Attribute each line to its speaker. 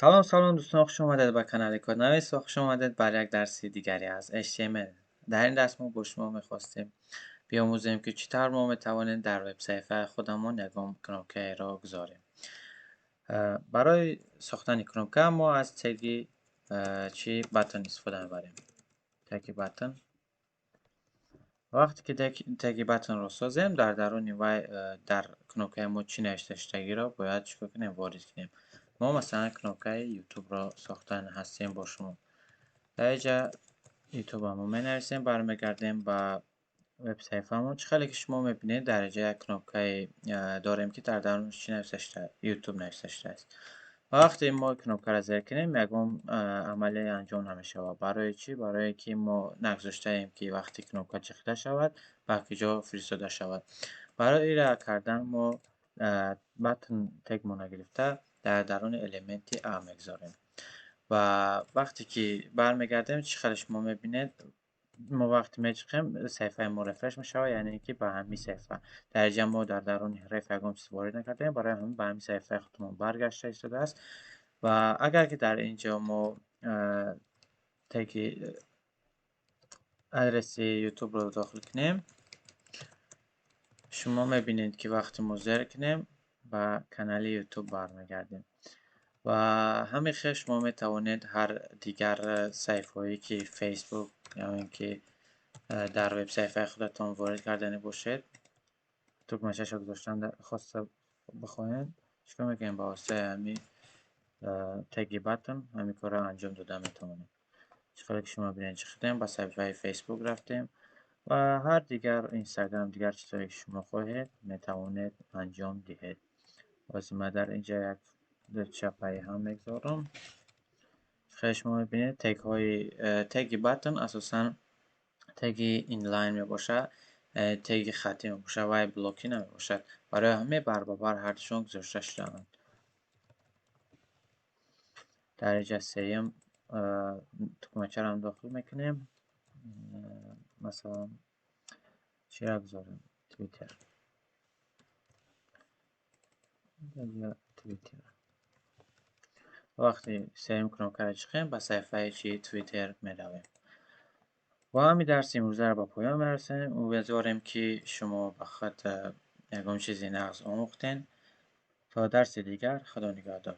Speaker 1: سلام دوستان، خوش اومدید به کانال کدنویس و خوش اومدید بر یک درس دیگری از HTML. در این درس ما با شما میخواستیم بیاموزیم که چطور ما میتوانیم در وب صفحه خودمون یک کانوکه را گذاریم. برای ساختن کانوکه ما از تگی باتن استفاده میبریم. تگی باتن. وقتی که تگی باتن را سازیم در درون وی در کانوکه ما چی نوشته شدگی را باید چیکار کنیم؟ وارد کنیم. ما مثلا کانوکه یوتیوب را ساختن هستیم با شما. در اینجا یوتیوب همو می برمیگردیم با وب صفحه‌مون. چه که شما میبینید در اینجا یک کانوپه داریم که در درونش چی نوشته یوتیوب نوشته است. وقتی ما کانوپه را زیر کنیم یکم عملی انجام نمیشه. برای چی؟ برای که ما نگذاشته ایم که وقتی کانوپه چخیده شود باقی جا فرستاده شود. برای ایره کردن ما باتن تگ مون گرفته در درون الیمنتی ا میگذاریم و وقتی که برمیگردیم چی خلش ما میبینید ما وقتی میچخیم صفحه ما رفرش میشه، یعنی که به همین صفحه در اینجا ما در درون رف یکم چیز وارد نکردیم، برای همین به همین صفحه خودمون برگشته ایستاده است. و اگر که در اینجا ما تگی ادرس یوتیوب رو داخل کنیم شما میبینید که وقتی ما زیر کنیم به کانال یوتیوب برمیگردیم و همین خیش ما میتوانید هر دیگر صفحه‌ای که فیسبوک یا اینکه در وب صفحه خودتان وارد کردنی باشید تو مشش رو گذاشتن خواسته بخواین چیکار میکنیم با واسطه همین تگی باتن همین کار رو انجام داده میتونیم. چیکار که شما ببینید چیکار با صفحه فیسبوک رفتیم و هر دیگر اینستاگرام دیگر چیزایی که شما خواهید میتوانید انجام دهید. واسه ما در اینجا یک چپایی هم میگذارم. شما میبینید تگ باتن اساسا تگ اینلاین می باشه، تگ خطی می باشه و بلاکی نمی باشد. برای همه بر هر دوشون گذاشته شدند. درجه سیم تکمچه هم داخل میکنیم. مثلا چی را بذاریم؟ تویتر. وقتی سیم کنم که چخیم با صفحه چی تویتر میرویم. و همین درس امروزه رو با پایان میرسیم. امیدواریم که شما بخاطر یکم چیزی نقص آموختین. تا درس دیگر خدا نگهدار.